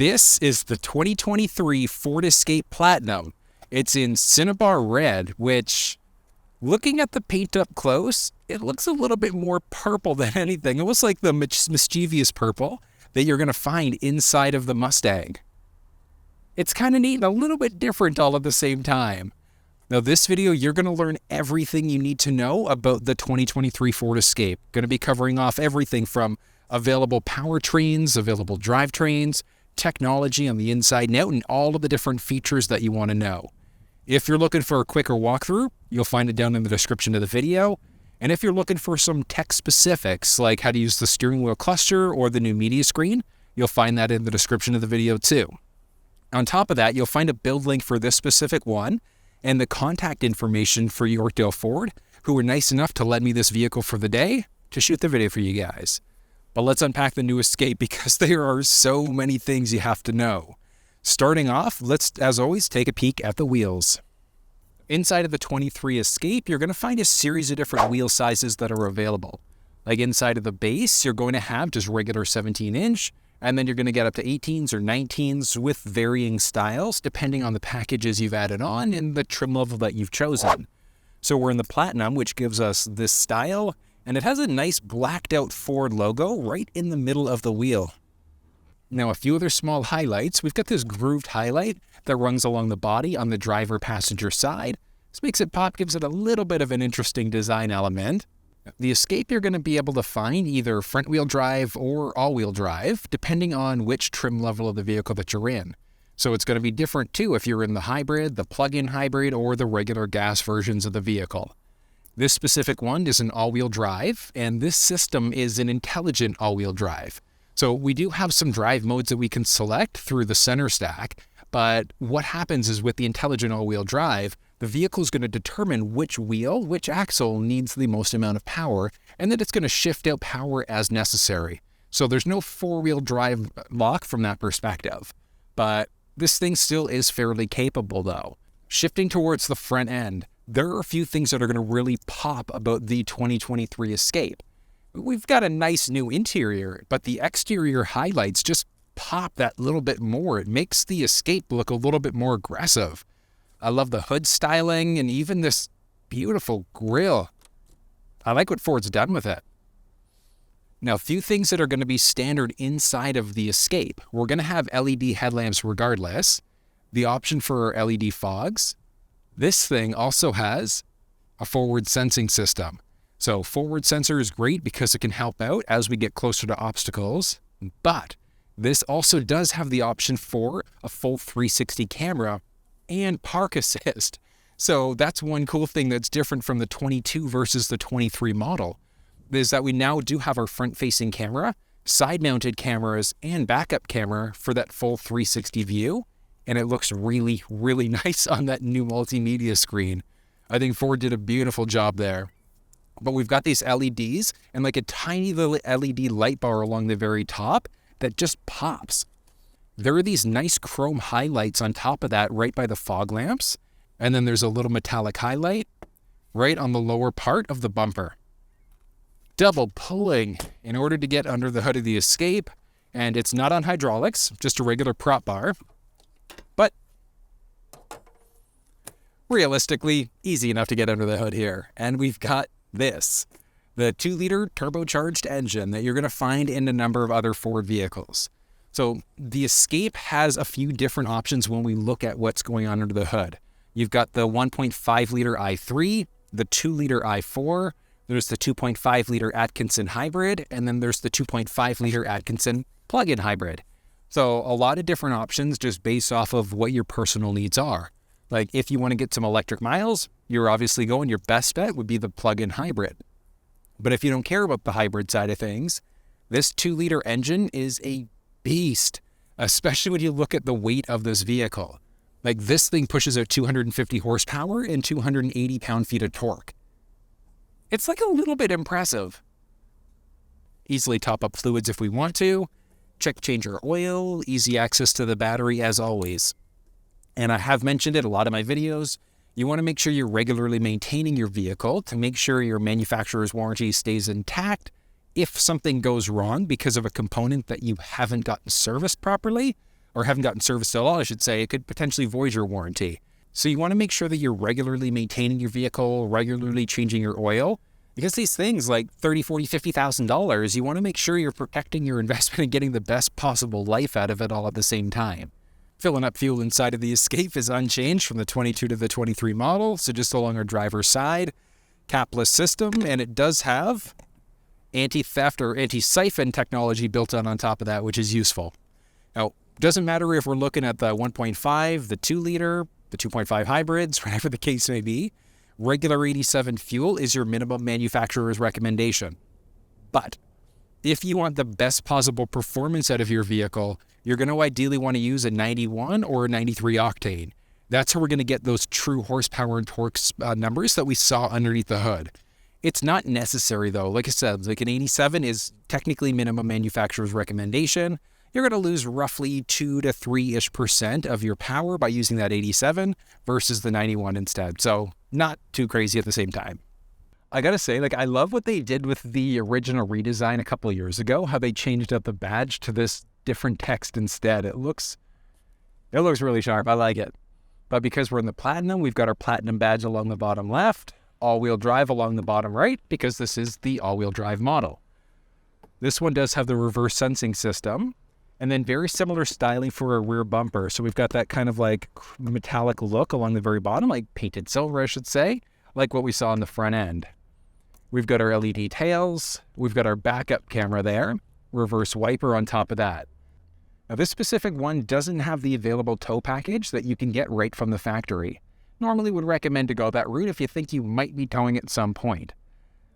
This is the 2023 Ford Escape Platinum. It's in Cinnabar Red, which, looking at the paint up close, it looks a little bit more purple than anything. It looks like the mischievous purple that you're going to find inside of the Mustang. It's kind of neat and a little bit different all at the same time. Now, this video, you're going to learn everything you need to know about the 2023 Ford Escape. Going to be covering off everything from available powertrains, available drivetrains, technology on the inside and out, and all of the different features that you want to know. If you're looking for a quicker walkthrough, you'll find it down in the description of the video. And if you're looking for some tech specifics, like how to use the steering wheel cluster or the new media screen, you'll find that in the description of the video too. On top of that, you'll find a build link for this specific one and the contact information for Yorkdale Ford, who were nice enough to lend me this vehicle for the day to shoot the video for you guys. But let's unpack the new Escape because there are so many things you have to know. Starting off, let's, as always, take a peek at the wheels. Inside of the 23 Escape, you're going to find a series of different wheel sizes that are available. Like inside of the base, you're going to have just regular 17-inch, and then you're going to get up to 18s or 19s with varying styles, depending on the packages you've added on and the trim level that you've chosen. So we're in the Platinum, which gives us this style, and it has a nice blacked out Ford logo right in the middle of the wheel. Now, a few other small highlights. We've got this grooved highlight that runs along the body on the driver-passenger side. This makes it pop, gives it a little bit of an interesting design element. The Escape, you're going to be able to find either front-wheel drive or all-wheel drive, depending on which trim level of the vehicle that you're in. So it's going to be different, too, if you're in the hybrid, the plug-in hybrid, or the regular gas versions of the vehicle. This specific one is an all-wheel drive, and this system is an intelligent all-wheel drive. So we do have some drive modes that we can select through the center stack, but what happens is with the intelligent all-wheel drive, the vehicle is going to determine which wheel, which axle needs the most amount of power, and then it's going to shift out power as necessary. So there's no four-wheel drive lock from that perspective, but this thing still is fairly capable though. Shifting towards the front end, there are a few things that are going to really pop about the 2023 Escape. We've got a nice new interior, but the exterior highlights just pop that little bit more. It makes the Escape look a little bit more aggressive. I love the hood styling and even this beautiful grille. I like what Ford's done with it. Now, a few things that are going to be standard inside of the Escape. We're going to have LED headlamps regardless, the option for LED fogs. This thing also has a forward sensing system. So forward sensor is great because it can help out as we get closer to obstacles, but this also does have the option for a full 360 camera and park assist. So that's one cool thing that's different from the 22 versus the 23 model, is that we now do have our front-facing camera, side-mounted cameras, and backup camera for that full 360 view. And it looks really, really nice on that new multimedia screen. I think Ford did a beautiful job there. But we've got these LEDs and like a tiny little LED light bar along the very top that just pops. There are these nice chrome highlights on top of that right by the fog lamps. And then there's a little metallic highlight right on the lower part of the bumper. Double pulling in order to get under the hood of the Escape. And it's not on hydraulics, just a regular prop bar. But realistically, easy enough to get under the hood here. And we've got this, the 2-liter turbocharged engine that you're going to find in a number of other Ford vehicles. So the Escape has a few different options when we look at what's going on under the hood. You've got the 1.5-liter i3, the 2-liter i4, there's the 2.5-liter Atkinson hybrid, and then there's the 2.5-liter Atkinson plug-in hybrid. So a lot of different options just based off of what your personal needs are. Like if you want to get some electric miles, you're obviously going, your best bet would be the plug-in hybrid. But if you don't care about the hybrid side of things, this 2-liter engine is a beast, especially when you look at the weight of this vehicle. Like this thing pushes out 250 horsepower and 280 pound-feet of torque. It's like a little bit impressive. Easily top up fluids if we want to. Change your oil, easy access to the battery as always. And I have mentioned it a lot of my videos. You want to make sure you're regularly maintaining your vehicle to make sure your manufacturer's warranty stays intact. If something goes wrong because of a component that you haven't gotten serviced properly, or haven't gotten serviced at all, I should say, it could potentially void your warranty. So you want to make sure that you're regularly maintaining your vehicle, regularly changing your oil. Because these things like $30,000, $40,000, $50,000, you want to make sure you're protecting your investment and getting the best possible life out of it all at the same time. Filling up fuel inside of the Escape is unchanged from the 22 to the 23 model, so just along our driver's side. Capless system, and it does have anti-theft or anti-siphon technology built on top of that, which is useful. Now, doesn't matter if we're looking at the 1.5, the 2-liter, the 2.5 hybrids, whatever the case may be, regular 87 fuel is your minimum manufacturer's recommendation. But if you want the best possible performance out of your vehicle, you're going to ideally want to use a 91 or a 93 octane. That's how we're going to get those true horsepower and torque numbers that we saw underneath the hood. It's not necessary though. Like I said, like an 87 is technically minimum manufacturer's recommendation. You're going to lose roughly 2 to 3-ish% of your power by using that 87 versus the 91 instead. So not too crazy at the same time. I got to say, like, I love what they did with the original redesign a couple of years ago, how they changed up the badge to this different text instead. It looks really sharp. I like it. But because we're in the Platinum, we've got our Platinum badge along the bottom left, all-wheel drive along the bottom right, because this is the all-wheel drive model. This one does have the reverse sensing system, and then very similar styling for a rear bumper. So we've got that kind of like metallic look along the very bottom, like painted silver, I should say, like what we saw on the front end. We've got our LED tails, we've got our backup camera there, reverse wiper on top of that. Now this specific one doesn't have the available tow package that you can get right from the factory. Normally would recommend to go that route if you think you might be towing at some point.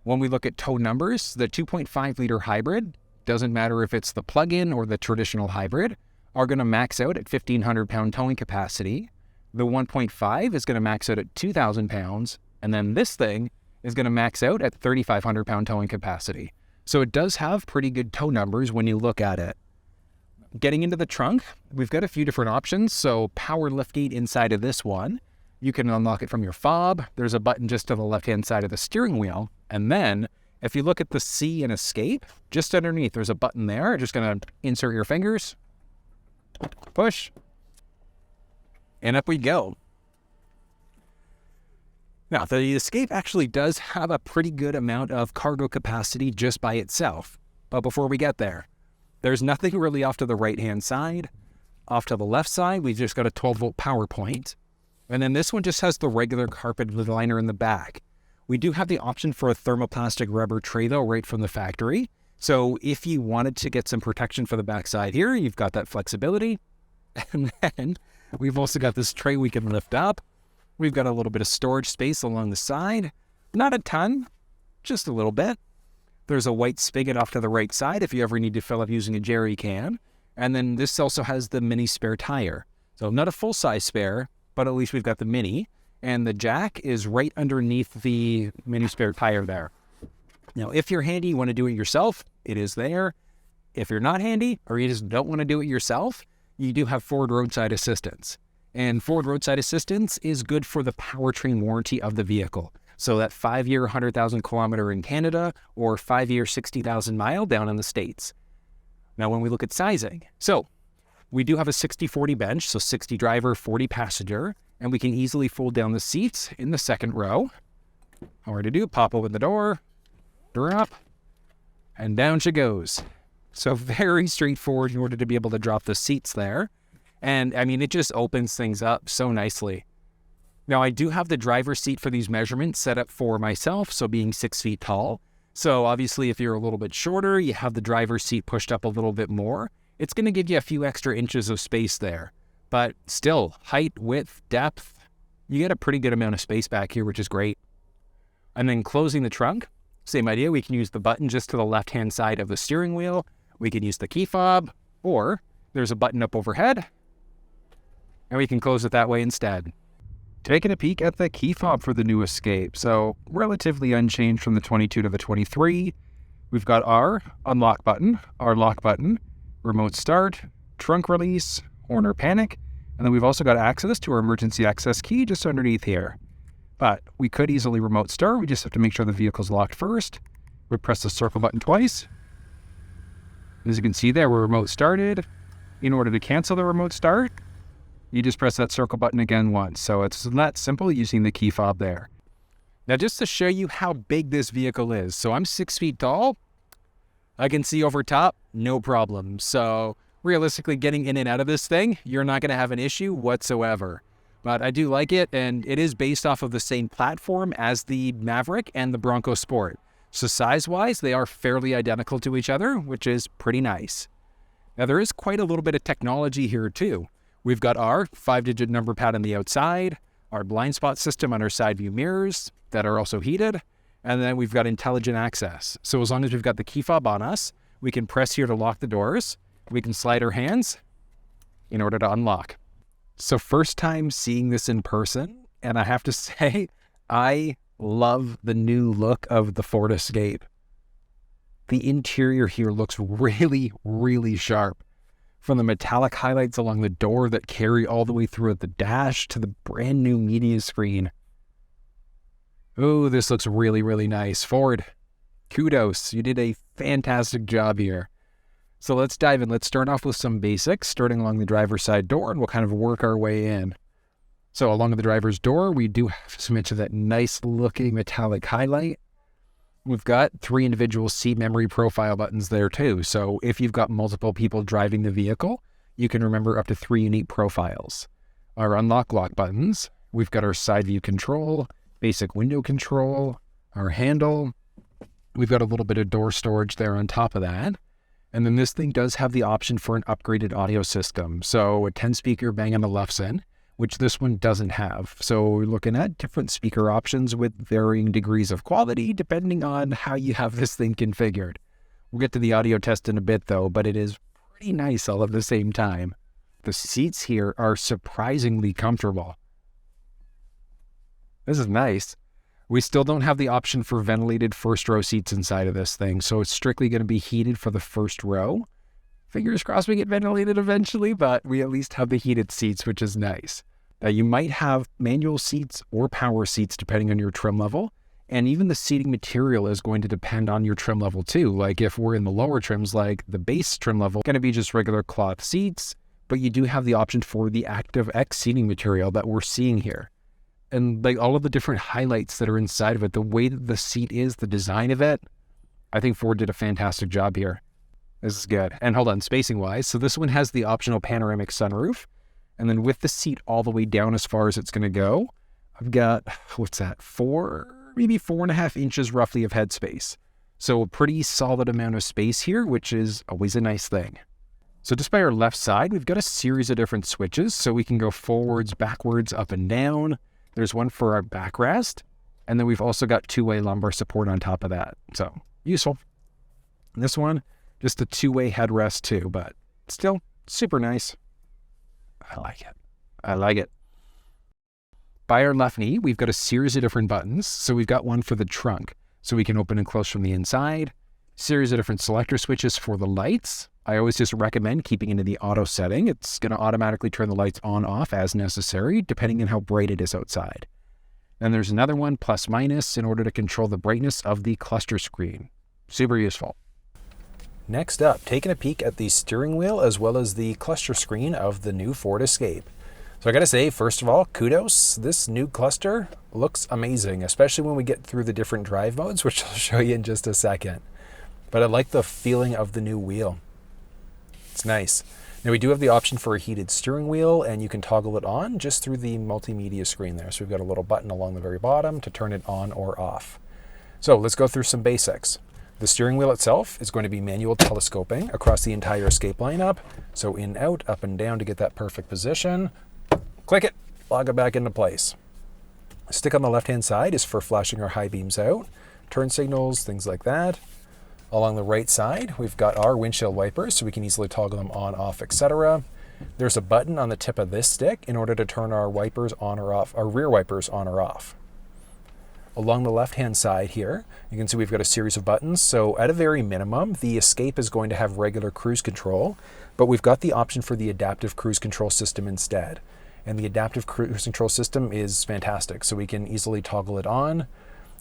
When we look at tow numbers, the 2.5-liter hybrid, doesn't matter if it's the plug-in or the traditional hybrid, are going to max out at 1,500 pound towing capacity. The 1.5 is going to max out at 2,000 pounds, and then this thing is going to max out at 3,500 pound towing capacity. So it does have pretty good tow numbers when you look at it. Getting into the trunk, we've got a few different options. So power liftgate inside of this one. You can unlock it from your fob. There's a button just to the left-hand side of the steering wheel. And then if you look at the C and Escape, just underneath, there's a button there. Just going to insert your fingers, push, and up we go. Now, the Escape actually does have a pretty good amount of cargo capacity just by itself. But before we get there, there's nothing really off to the right-hand side. Off to the left side, we've just got a 12-volt power point. And then this one just has the regular carpet liner in the back. We do have the option for a thermoplastic rubber tray, though, right from the factory. So if you wanted to get some protection for the backside here, you've got that flexibility. And then we've also got this tray we can lift up. We've got a little bit of storage space along the side. Not a ton, just a little bit. There's a white spigot off to the right side if you ever need to fill up using a jerry can. And then this also has the mini spare tire. So not a full-size spare, but at least we've got the mini. And the jack is right underneath the mini spare tire there. Now, if you're handy, you want to do it yourself, it is there. If you're not handy, or you just don't want to do it yourself, you do have Ford Roadside Assistance. And Ford Roadside Assistance is good for the powertrain warranty of the vehicle. So that 5-year, 100,000 kilometer in Canada, or 5-year, 60,000 mile down in the States. Now, when we look at sizing, so we do have a 60-40 bench, so 60 driver, 40 passenger, and we can easily fold down the seats in the second row. All right to do, pop open the door, drop, and down she goes. So very straightforward in order to be able to drop the seats there. And I mean, it just opens things up so nicely. Now, I do have the driver's seat for these measurements set up for myself, so being 6 feet tall. So obviously, if you're a little bit shorter, you have the driver's seat pushed up a little bit more. It's going to give you a few extra inches of space there. But still, height, width, depth, you get a pretty good amount of space back here, which is great. And then closing the trunk, same idea. We can use the button just to the left-hand side of the steering wheel. We can use the key fob, or there's a button up overhead, and we can close it that way instead. Taking a peek at the key fob for the new Escape. So relatively unchanged from the 22 to the 23. We've got our unlock button, our lock button, remote start, trunk release, horn or panic, and then we've also got access to our emergency access key just underneath here. But we could easily remote start. We just have to make sure the vehicle's locked first. We press the circle button twice. As you can see there, we're remote started. In order to cancel the remote start, you just press that circle button again once. So it's that simple using the key fob there. Now, just to show you how big this vehicle is. So I'm 6 feet tall. I can see over top, no problem. So realistically, getting in and out of this thing, you're not going to have an issue whatsoever. But I do like it, and it is based off of the same platform as the Maverick and the Bronco Sport. So size-wise, they are fairly identical to each other, which is pretty nice. Now, there is quite a little bit of technology here too. We've got our 5-digit number pad on the outside, our blind spot system on our side view mirrors that are also heated, and then we've got intelligent access. So as long as we've got the key fob on us, we can press here to lock the doors. We can slide our hands in order to unlock. So first time seeing this in person, and I have to say, I love the new look of the Ford Escape. The interior here looks really, really sharp. From the metallic highlights along the door that carry all the way through at the dash to the brand new media screen. Oh, this looks really, really nice. Ford, kudos. You did a fantastic job here. So let's dive in. Let's start off with some basics, starting along the driver's side door, and we'll kind of work our way in. So along the driver's door, we do have so much of that nice looking metallic highlight. We've got 3 individual seat memory profile buttons there too. So if you've got multiple people driving the vehicle, you can remember up to 3 unique profiles. Our unlock lock buttons. We've got our side view control, basic window control, our handle. We've got a little bit of door storage there on top of that. And then this thing does have the option for an upgraded audio system. So a 10-speaker Bang & Olufsen, which this one doesn't have. So we're looking at different speaker options with varying degrees of quality depending on how you have this thing configured. We'll get to the audio test in a bit though, but it is pretty nice all at the same time. The seats here are surprisingly comfortable. This is nice. We still don't have the option for ventilated first row seats inside of this thing, so it's strictly going to be heated for the first row. Fingers crossed we get ventilated eventually, but we at least have the heated seats, which is nice. Now, you might have manual seats or power seats depending on your trim level, and even the seating material is going to depend on your trim level too. Like if we're in the lower trims, like the base trim level, going to be just regular cloth seats, but you do have the option for the Active X seating material that we're seeing here. And like all of the different highlights that are inside of it, the way that the seat is, the design of it, I think Ford did a fantastic job here. This is good. And hold on, spacing wise, so this one has the optional panoramic sunroof. And then with the seat all the way down as far as it's going to go, I've got, what's that, 4.5 inches roughly of headspace. So a pretty solid amount of space here, which is always a nice thing. So just by our left side, we've got a series of different switches. So we can go forwards, backwards, up and down. There's one for our backrest, and then we've also got 2-way lumbar support on top of that. So useful. And this one, just a 2-way headrest too, but still super nice. I like it. I like it. By our left knee, we've got a series of different buttons. So we've got one for the trunk, so we can open and close from the inside. Series of different selector switches for the lights. I always just recommend keeping into the auto setting. It's going to automatically turn the lights on off as necessary, depending on how bright it is outside. Then there's another one, plus minus, in order to control the brightness of the cluster screen. Super useful. Next up, taking a peek at the steering wheel as well as the cluster screen of the new Ford Escape. So I gotta say, first of all, kudos. This new cluster looks amazing, especially when we get through the different drive modes, which I'll show you in just a second. But I like the feeling of the new wheel. It's nice. Now we do have the option for a heated steering wheel, and you can toggle it on just through the multimedia screen there. So we've got a little button along the very bottom to turn it on or off. So let's go through some basics. The steering wheel itself is going to be manual telescoping across the entire Escape lineup. So in, out, up and down to get that perfect position. Click it, log it back into place. The stick on the left-hand side is for flashing our high beams out, turn signals, things like that. Along the right side, we've got our windshield wipers, so we can easily toggle them on, off, etc. There's a button on the tip of this stick in order to turn our wipers on or off, our rear wipers on or off. Along the left-hand side here, you can see we've got a series of buttons. So at a very minimum, the Escape is going to have regular cruise control, but we've got the option for the adaptive cruise control system instead. And the adaptive cruise control system is fantastic, so we can easily toggle it on.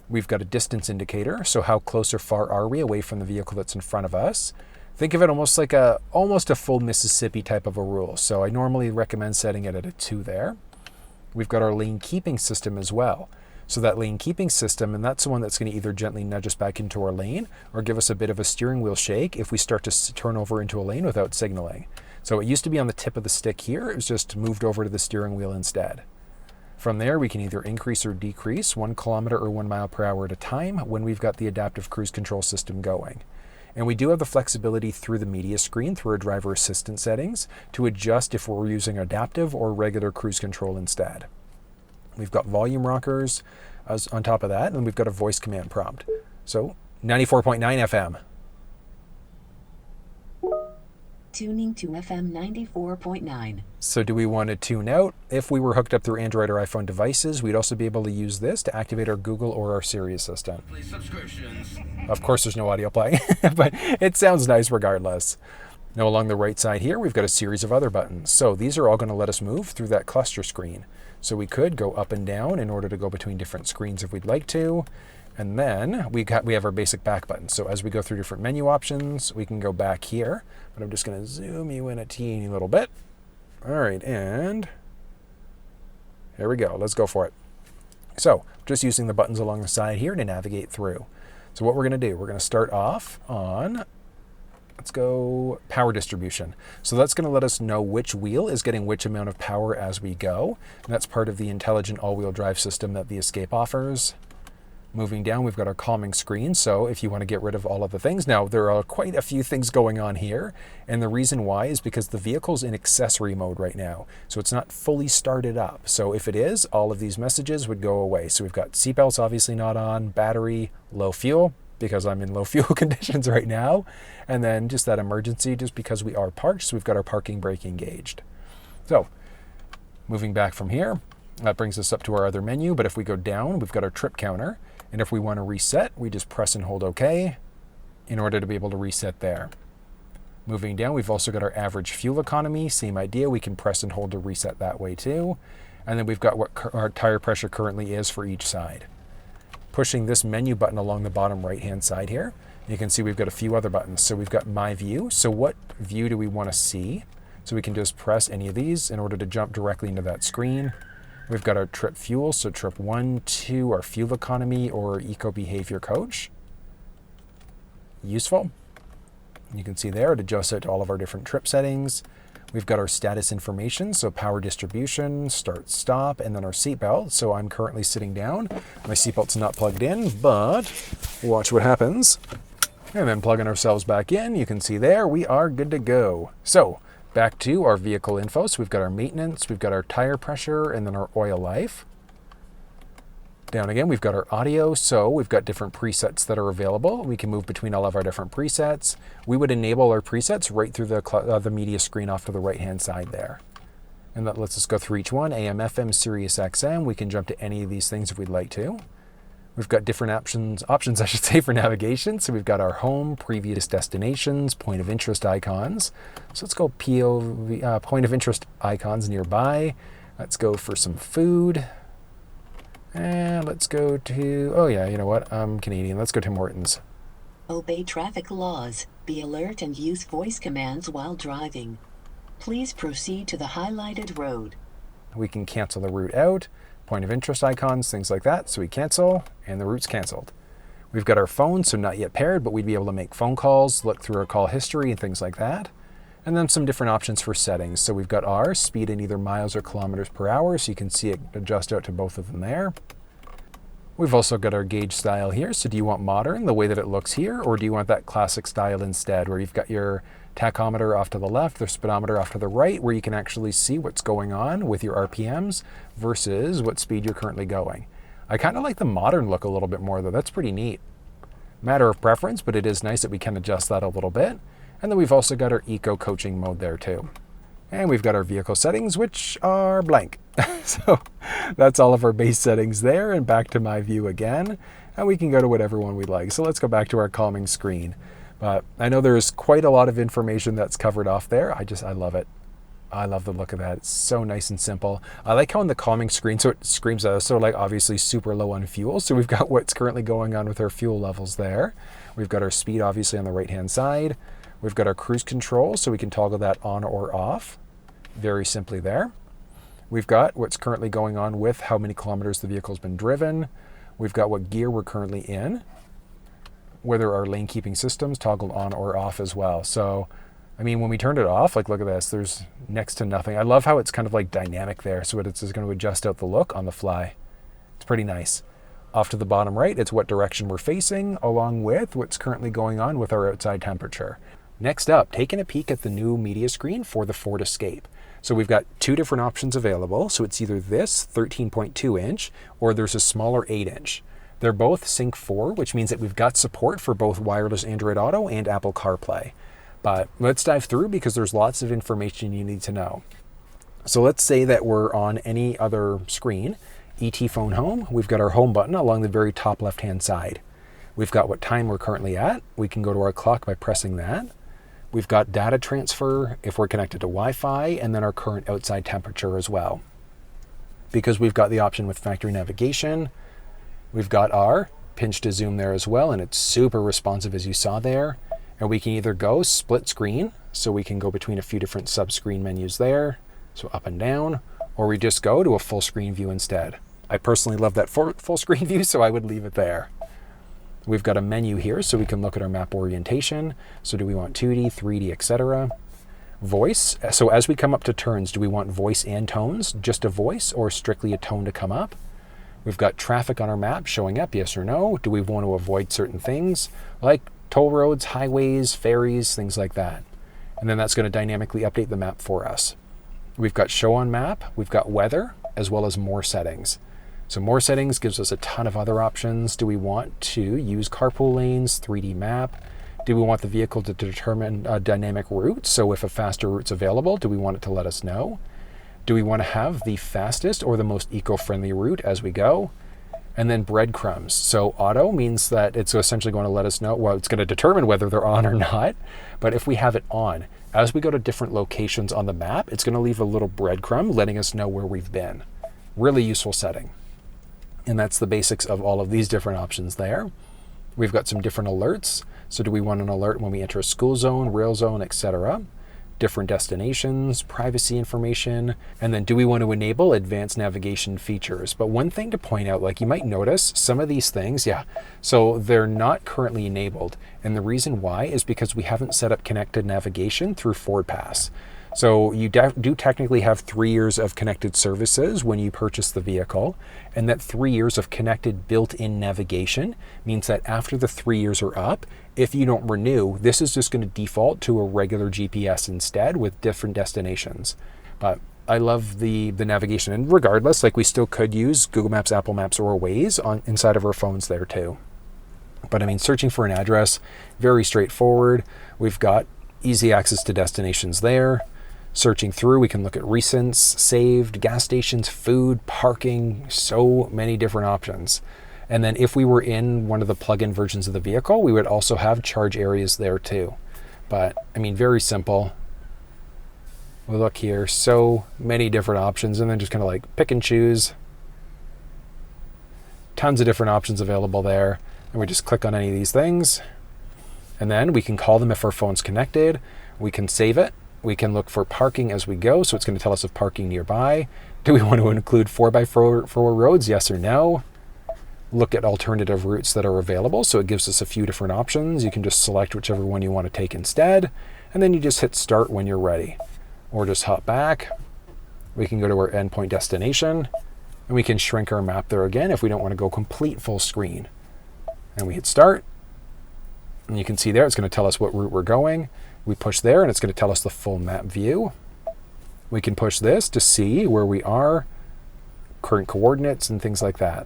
We've got a distance indicator, so how close or far are we away from the vehicle that's in front of us. Think of it almost like almost a full Mississippi type of a rule. So I normally recommend setting it at a 2 there. We've got our lane keeping system as well. So that lane keeping system, and that's the one that's going to either gently nudge us back into our lane or give us a bit of a steering wheel shake if we start to turn over into a lane without signaling. So it used to be on the tip of the stick here. It was just moved over to the steering wheel instead. From there, we can either increase or decrease 1 kilometer or 1 mile per hour at a time when we've got the adaptive cruise control system going. And we do have the flexibility through the media screen, through our driver assistance settings, to adjust if we're using adaptive or regular cruise control instead. We've got volume rockers on top of that, and we've got a voice command prompt. So 94.9 FM. Tuning to FM 94.9. So do we want to tune out? If we were hooked up through Android or iPhone devices, we'd also be able to use this to activate our Google or our Sirius assistant. Of course, there's no audio playing, but it sounds nice regardless. Now along the right side here, we've got a series of other buttons. So these are all going to let us move through that cluster screen. So we could go up and down in order to go between different screens if we'd like to. And then we have our basic back button. So as we go through different menu options, we can go back here. But I'm just going to zoom you in a teeny little bit. All right, and here we go. Let's go for it. So just using the buttons along the side here to navigate through. So what we're going to do, we're going to start off on, let's go power distribution. So that's going to let us know which wheel is getting which amount of power as we go. And that's part of the intelligent all-wheel drive system that the Escape offers. Moving down, we've got our calming screen. So if you want to get rid of all of the things, now there are quite a few things going on here. And the reason why is because the vehicle's in accessory mode right now. So it's not fully started up. So if it is, all of these messages would go away. So we've got seatbelts obviously not on, battery, low fuel, because I'm in low fuel conditions right now. And then just that emergency, just because we are parked. So we've got our parking brake engaged. So moving back from here, that brings us up to our other menu. But if we go down, we've got our trip counter. And if we want to reset, we just press and hold OK in order to be able to reset there. Moving down, we've also got our average fuel economy. Same idea, we can press and hold to reset that way too. And then we've got what our tire pressure currently is for each side. Pushing this menu button along the bottom right-hand side here, you can see we've got a few other buttons. So we've got My View. So what view do we want to see? So we can just press any of these in order to jump directly into that screen. We've got our trip fuel, so trip 1, 2, our fuel economy or eco behavior coach. Useful. You can see there it adjusts it to all of our different trip settings. We've got our status information, so power distribution, start, stop, and then our seatbelt. So I'm currently sitting down. My seatbelt's not plugged in, but watch what happens. And then plugging ourselves back in, you can see there we are good to go. So back to our vehicle info. So we've got our maintenance, we've got our tire pressure, and then our oil life. Down again, we've got our audio. So we've got different presets that are available. We can move between all of our different presets. We would enable our presets right through the media screen off to the right-hand side there. And that lets us go through each one. AM, FM, SiriusXM. We can jump to any of these things if we'd like to. We've got different options I should say, for navigation. So we've got our home, previous destinations, point of interest icons. So let's go POV, point of interest icons nearby. Let's go for some food. And let's go to, oh yeah, you know what? I'm Canadian. Let's go to Morton's. Obey traffic laws, be alert and use voice commands while driving. Please proceed to the highlighted road. We can cancel the route out. Point of interest icons, things like that. So we cancel, and the route's canceled. We've got our phone, so not yet paired, but we'd be able to make phone calls, look through our call history and things like that. And then some different options for settings. So we've got our speed in either miles or kilometers per hour, so you can see it adjust out to both of them there. We've also got our gauge style here. So do you want modern, the way that it looks here, or do you want that classic style instead, where you've got your tachometer off to the left, the speedometer off to the right, where you can actually see what's going on with your RPMs versus what speed you're currently going. I kind of like the modern look a little bit more though. That's pretty neat. Matter of preference, but it is nice that we can adjust that a little bit. And then we've also got our eco coaching mode there too. And we've got our vehicle settings, which are blank. So that's all of our base settings there, and back to My View again. And we can go to whatever one we like. So let's go back to our calming screen. But I know there's quite a lot of information that's covered off there. I love it. I love the look of that. It's so nice and simple. I like how on the calming screen, so it screams at us, so like obviously super low on fuel. So we've got what's currently going on with our fuel levels there. We've got our speed obviously on the right-hand side. We've got our cruise control, so we can toggle that on or off very simply there. We've got what's currently going on with how many kilometers the vehicle's been driven. We've got what gear we're currently in, whether our lane keeping system's toggled on or off as well. So, I mean, when we turned it off, like look at this, there's next to nothing. I love how it's kind of like dynamic there, so it's just going to adjust out the look on the fly. It's pretty nice. Off to the bottom right, it's what direction we're facing, along with what's currently going on with our outside temperature. Next up, taking a peek at the new media screen for the Ford Escape. So we've got two different options available. So it's either this 13.2 inch or there's a smaller 8 inch. They're both Sync4, which means that we've got support for both wireless Android Auto and Apple CarPlay. But let's dive through because there's lots of information you need to know. So let's say that we're on any other screen, ET Phone Home. We've got our home button along the very top left-hand side. We've got what time we're currently at. We can go to our clock by pressing that. We've got data transfer if we're connected to Wi-Fi, and then our current outside temperature as well. Because we've got the option with factory navigation, we've got our pinch to zoom there as well, and it's super responsive as you saw there. And we can either go split screen, so we can go between a few different sub-screen menus there, so up and down, or we just go to a full screen view instead. I personally love that full screen view, so I would leave it there. We've got a menu here, so we can look at our map orientation. So do we want 2D, 3D, etc.? Voice, so as we come up to turns, do we want voice and tones, just a voice, or strictly a tone to come up? We've got traffic on our map showing up, yes or no. Do we want to avoid certain things, like toll roads, highways, ferries, things like that? And then that's going to dynamically update the map for us. We've got show on map, we've got weather, as well as more settings. So more settings gives us a ton of other options. Do we want to use carpool lanes, 3D map? Do we want the vehicle to determine a dynamic route? So if a faster route's available, do we want it to let us know? Do we want to have the fastest or the most eco-friendly route as we go? And then breadcrumbs. So auto means that it's essentially going to let us know, well, it's going to determine whether they're on or not. But if we have it on, as we go to different locations on the map, it's going to leave a little breadcrumb letting us know where we've been. Really useful setting. And that's the basics of all of these different options there. We've got some different alerts. So do we want an alert when we enter a school zone, rail zone, etc.? Different destinations, privacy information, and then do we want to enable advanced navigation features? But one thing to point out, like you might notice some of these things, so they're not currently enabled. And the reason why is because we haven't set up connected navigation through FordPass. So you do technically have 3 years of connected services when you purchase the vehicle, and that 3 years of connected built-in navigation means that after the 3 years are up, if you don't renew, this is just going to default to a regular GPS instead with different destinations. But I love the navigation, and regardless, like we still could use Google Maps, Apple Maps, or Waze inside of our phones there too. But I mean, searching for an address, very straightforward. We've got easy access to destinations there. Searching through, we can look at recents, saved, gas stations, food, parking, so many different options. And then if we were in one of the plug-in versions of the vehicle, we would also have charge areas there too. But I mean, very simple. We look here, so many different options, and then just kind of like pick and choose. Tons of different options available there. And we just click on any of these things. And then we can call them if our phone's connected. We can save it. We can look for parking as we go, so it's going to tell us of parking nearby. Do we want to include 4x4 roads, yes or no? Look at alternative routes that are available, so it gives us a few different options. You can just select whichever one you want to take instead, and then you just hit start when you're ready. Or just hop back. We can go to our endpoint destination, and we can shrink our map there again if we don't want to go complete full screen. And we hit start, and you can see there it's going to tell us what route we're going. We push there and it's going to tell us the full map view. We can push this to see where we are, current coordinates and things like that.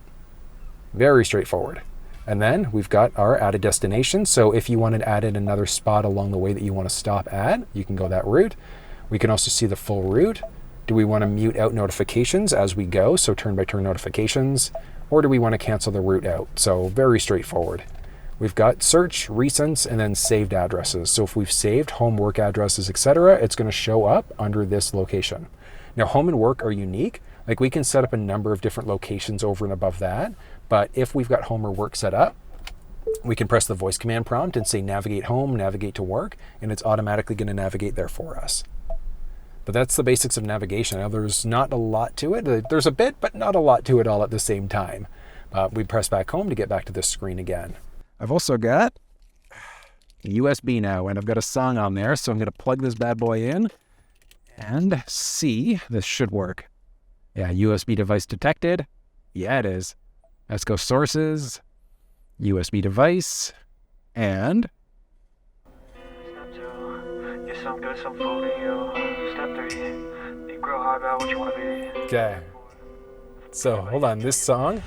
Very straightforward. And then we've got our added destination. So if you wanted to add in another spot along the way that you want to stop at, you can go that route. We can also see the full route. Do we want to mute out notifications as we go? So turn by turn notifications, or do we want to cancel the route out? So very straightforward. We've got search, recents, and then saved addresses. So if we've saved home, work addresses, etc., it's going to show up under this location. Now, home and work are unique. Like we can set up a number of different locations over and above that. But if we've got home or work set up, We can press the voice command prompt and say navigate home, navigate to work, and it's automatically going to navigate there for us. But that's the basics of navigation. Now, there's not a lot to it. There's a bit, but not a lot to it all at the same time. We press back home to get back to this screen again. I've also got USB now, and I've got a song on there, so I'm going to plug this bad boy in and see. This should work. Yeah, USB device detected. Yeah, it is. Let's go sources, USB device, and Step 2, get some good, some food in you. Step 3, think real hard about what you want to be. Okay. So hold on, this song,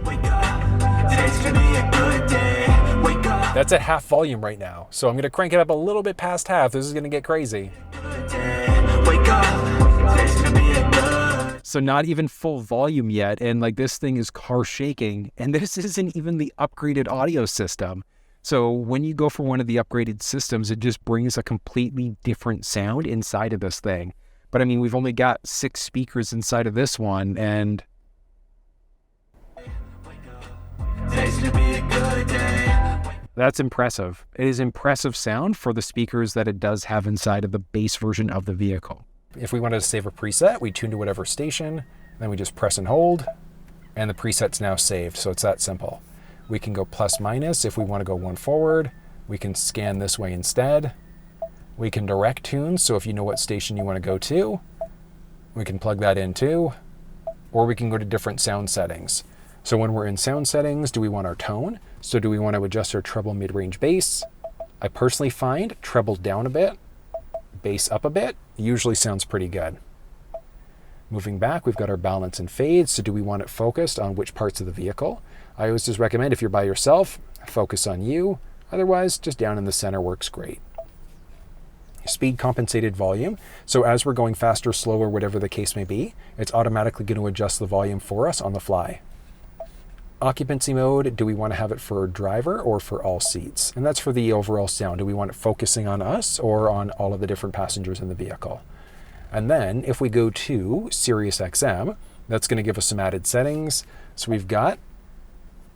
Wake up, today's gonna be a good day. Wake up, that's at half volume right now. So I'm going to crank it up a little bit past half. This is going to get crazy. good day. Wake up, today's gonna be a good. so not even full volume yet, and like this thing is car shaking, and this isn't even the upgraded audio system. So when you go for one of the upgraded systems, it just brings a completely different sound inside of this thing. But I mean, we've only got 6 speakers inside of this one, and Today's gonna be a good day. that's impressive. It is impressive sound for the speakers that it does have inside of the base version of the vehicle. If we wanted to save a preset, we tune to whatever station, then we just press and hold, and the preset's now saved. So it's that simple. We can go plus minus if we want to go one forward. We can scan this way instead. We can direct tune, so if you know what station you want to go to, we can plug that in too. Or we can go to different sound settings. So when we're in sound settings, do we want our tone? So do we want to adjust our treble, mid-range, bass? I personally find treble down a bit, bass up a bit, usually sounds pretty good. Moving back, we've got our balance and fade. So do we want it focused on which parts of the vehicle? I always just recommend if you're by yourself, focus on you. Otherwise, just down in the center works great. Speed compensated volume. So as we're going faster, slower, whatever the case may be, it's automatically going to adjust the volume for us on the fly. Occupancy mode, do we want to have it for driver or for all seats? And that's for the overall sound. Do we want it focusing on us or on all of the different passengers in the vehicle? And then if we go to SiriusXM, that's going to give us some added settings. So we've got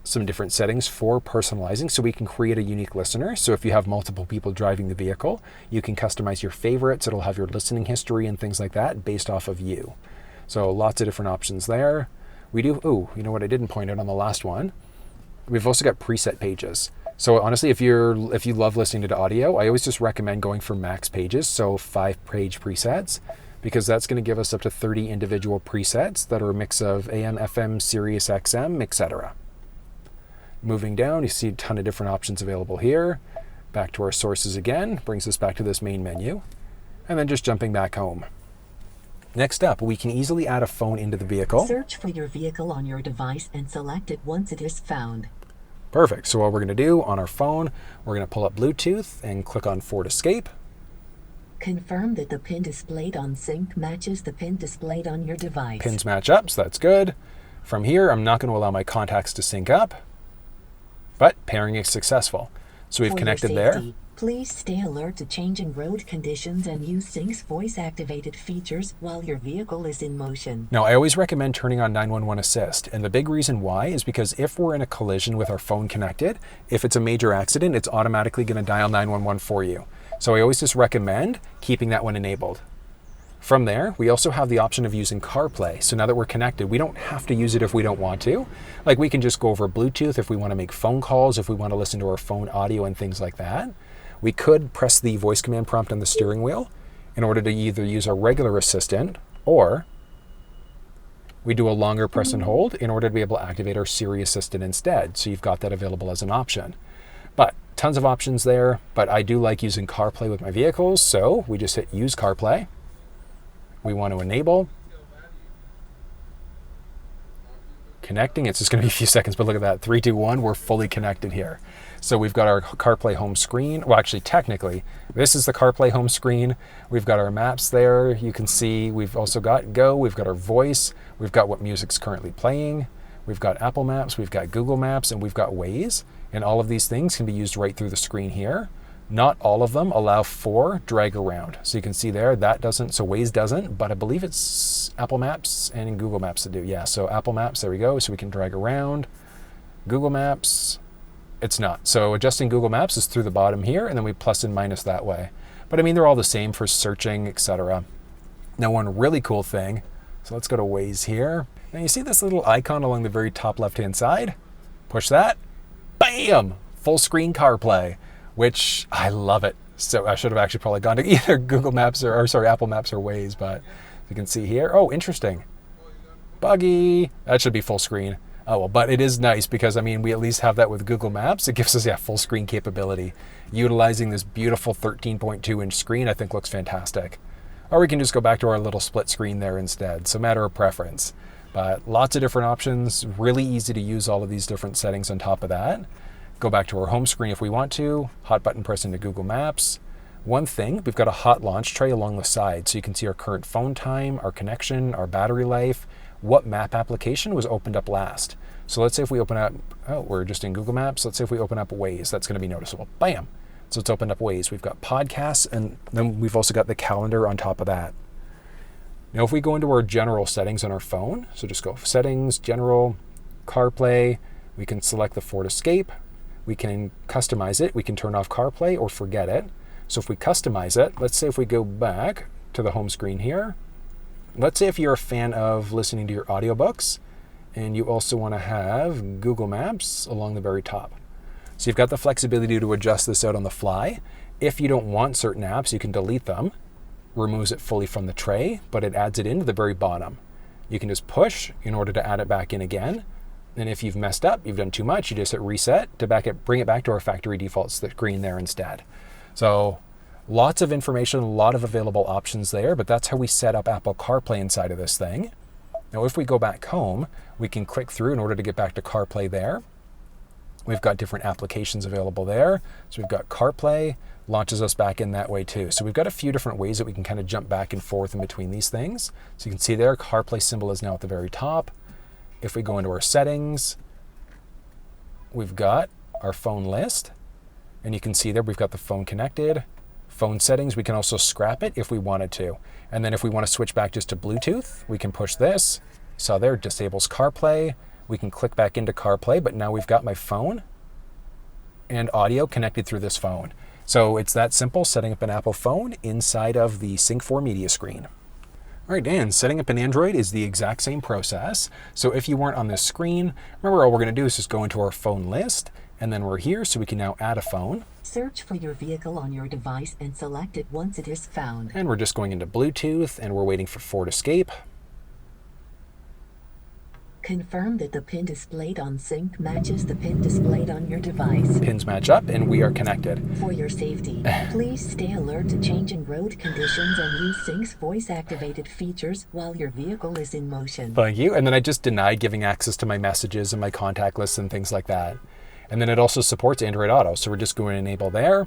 some different settings for personalizing, so we can create a unique listener. So if you have multiple people driving the vehicle, you can customize your favorites. It'll have your listening history and things like that based off of you. So lots of different options there. We do, you know what I didn't point out on the last one? We've also got preset pages. So honestly, if you love listening to audio, I always just recommend going for max pages, so 5-page presets, because that's going to give us up to 30 individual presets that are a mix of AM, FM, Sirius XM, etc. Moving down, you see a ton of different options available here. Back to our sources again, brings us back to this main menu, and then just jumping back home. Next up, we can easily add a phone into the vehicle. Search for your vehicle on your device and select it once it is found. Perfect. So what we're going to do on our phone, we're going to pull up Bluetooth and click on Ford Escape. Confirm that the pin displayed on sync matches the pin displayed on your device. Pins match up, so that's good. From here, I'm not going to allow my contacts to sync up, but pairing is successful. So we've For your connected there. safety, please stay alert to changing road conditions and use Sync's voice-activated features while your vehicle is in motion. Now, I always recommend turning on 911 Assist, and the big reason why is because if we're in a collision with our phone connected, if it's a major accident, it's automatically going to dial 911 for you. So I always just recommend keeping that one enabled. From there, we also have the option of using CarPlay. So now that we're connected, we don't have to use it if we don't want to. Like we can just go over Bluetooth if we want to make phone calls, if we want to listen to our phone audio and things like that. We could press the voice command prompt on the steering wheel in order to either use our regular assistant, or we do a longer press and hold in order to be able to activate our Siri Assistant instead. So you've got that available as an option. But tons of options there, but I do like using CarPlay with my vehicles. So we just hit use CarPlay. We want to enable. Connecting, it's just going to be a few seconds, but look at that, 3, 2, 1, we're fully connected here. So we've got our CarPlay home screen. Well, actually, technically, this is the CarPlay home screen. We've got our maps there. You can see we've also got Go, we've got our voice, we've got what music's currently playing, we've got Apple Maps, we've got Google Maps, and we've got Waze. And all of these things can be used right through the screen here. Not all of them allow for drag around. So you can see there, that doesn't, so Waze doesn't, but I believe it's Apple Maps and Google Maps that do. Yeah, so Apple Maps, there we go. So we can drag around. Google Maps, it's not. So adjusting Google Maps is through the bottom here, and then we plus and minus that way. But I mean, they're all the same for searching, etc. Now, one really cool thing, so let's go to Waze here. Now you see this little icon along the very top left-hand side? Push that, bam, full screen CarPlay, which I love it. So I should have actually probably gone to either Google Maps or Apple Maps or Waze, but you can see here, oh, interesting. Buggy, that should be full screen. Oh, well, but it is nice because, I mean, we at least have that with Google Maps. It gives us, full screen capability. Utilizing this beautiful 13.2-inch screen, I think looks fantastic. Or we can just go back to our little split screen there instead. So matter of preference. But lots of different options. Really easy to use all of these different settings on top of that. Go back to our home screen if we want to. Hot button press into Google Maps. One thing, we've got a hot launch tray along the side. So you can see our current phone time, our connection, our battery life, what map application was opened up last. So let's say if we open up, we're just in Google Maps. Let's say if we open up Waze, that's going to be noticeable. Bam. So it's opened up Waze. We've got podcasts, and then we've also got the calendar on top of that. Now, if we go into our general settings on our phone, so just go settings, general, CarPlay, we can select the Ford Escape. We can customize it. We can turn off CarPlay or forget it. So if we customize it, let's say if we go back to the home screen here, let's say if you're a fan of listening to your audiobooks and you also want to have Google Maps along the very top. So you've got the flexibility to adjust this out on the fly. If you don't want certain apps, you can delete them, removes it fully from the tray, but it adds it into the very bottom. You can just push in order to add it back in again. And if you've messed up, you've done too much, you just hit reset to bring it back to our factory default screen there instead. So lots of information, a lot of available options there, but that's how we set up Apple CarPlay inside of this thing. Now, if we go back home, we can click through in order to get back to CarPlay there. We've got different applications available there. So we've got CarPlay, launches us back in that way too. So we've got a few different ways that we can kind of jump back and forth in between these things. So you can see there, CarPlay symbol is now at the very top. If we go into our settings, we've got our phone list. And you can see there, we've got the phone connected. Phone settings, we can also scrap it if we wanted to. And then if we want to switch back just to Bluetooth, we can push this. So there, disables CarPlay. We can click back into CarPlay, but now we've got my phone and audio connected through this phone. So it's that simple, setting up an Apple phone inside of the Sync4 media screen. All right, and setting up an Android is the exact same process. So if you weren't on this screen, remember all we're going to do is just go into our phone list, and then we're here, so we can now add a phone. Search for your vehicle on your device and select it once it is found. And we're just going into Bluetooth, and we're waiting for Ford Escape. Confirm that the pin displayed on Sync matches the pin displayed on your device. Pins match up, and we are connected. For your safety, please stay alert to changing road conditions and use Sync's voice-activated features while your vehicle is in motion. Thank you. And then I just denied giving access to my messages and my contact lists and things like that. And then it also supports Android Auto, so we're just going to enable there.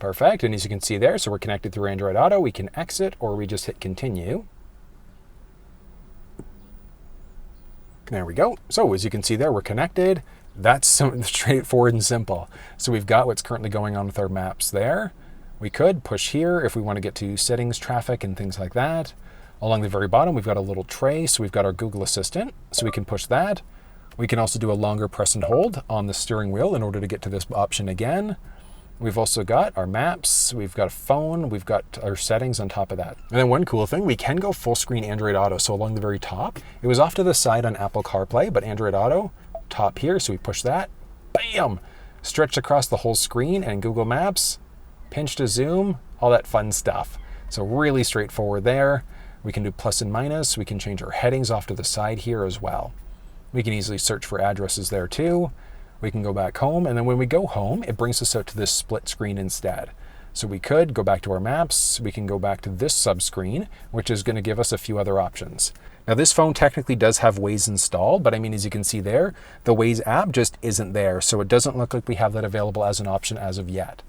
Perfect, and as you can see there, so we're connected through Android Auto. We can exit or we just hit continue. There we go. So as you can see there, we're connected. That's so straightforward and simple. So we've got what's currently going on with our maps there. We could push here if we want to get to settings, traffic, and things like that. Along the very bottom, we've got a little tray, so we've got our Google Assistant, so we can push that. We can also do a longer press and hold on the steering wheel in order to get to this option again. We've also got our maps, we've got a phone, we've got our settings on top of that. And then one cool thing, we can go full screen Android Auto. So along the very top, it was off to the side on Apple CarPlay, but Android Auto, top here, so we push that, bam! Stretched across the whole screen, and Google Maps, pinch to zoom, all that fun stuff. So really straightforward there. We can do plus and minus, we can change our headings off to the side here as well. We can easily search for addresses there too. We can go back home, and then when we go home, it brings us out to this split screen instead. So we could go back to our maps, we can go back to this sub-screen, which is going to give us a few other options. Now this phone technically does have Waze installed, but I mean, as you can see there, the Waze app just isn't there, so it doesn't look like we have that available as an option as of yet.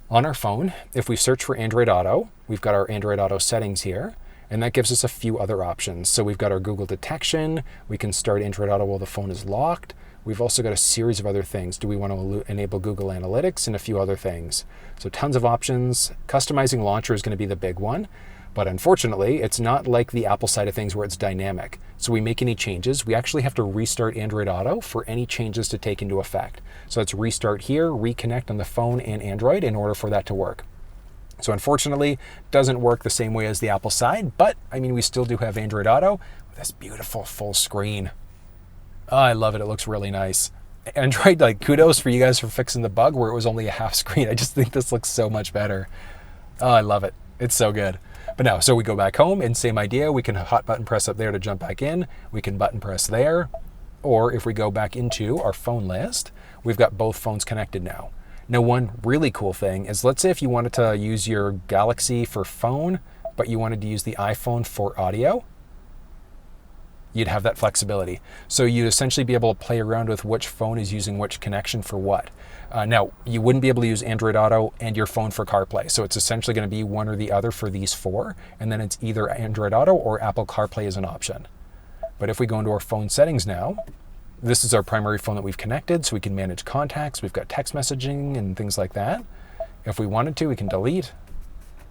On our phone, if we search for Android Auto, we've got our Android Auto settings here, and that gives us a few other options. So we've got our Google detection, we can start Android Auto while the phone is locked. We've also got a series of other things. Do we want to enable Google Analytics and a few other things? So tons of options. Customizing launcher is going to be the big one. But unfortunately, it's not like the Apple side of things where it's dynamic. So we make any changes, we actually have to restart Android Auto for any changes to take into effect. So let's restart here, reconnect on the phone and Android in order for that to work. So unfortunately, it doesn't work the same way as the Apple side, but I mean, we still do have Android Auto with this beautiful full screen. Oh, I love it. It looks really nice. Android, like, kudos for you guys for fixing the bug where it was only a half screen. I just think this looks so much better. Oh, I love it. It's so good. But now, so we go back home and same idea. We can hot button press up there to jump back in. We can button press there. Or if we go back into our phone list, we've got both phones connected now. Now, one really cool thing is, let's say if you wanted to use your Galaxy for phone, but you wanted to use the iPhone for audio, you'd have that flexibility. So you'd essentially be able to play around with which phone is using which connection for what. Now, you wouldn't be able to use Android Auto and your phone for CarPlay. So it's essentially going to be one or the other for these four. And then it's either Android Auto or Apple CarPlay as an option. But if we go into our phone settings now, this is our primary phone that we've connected. So we can manage contacts. We've got text messaging and things like that. If we wanted to, we can delete.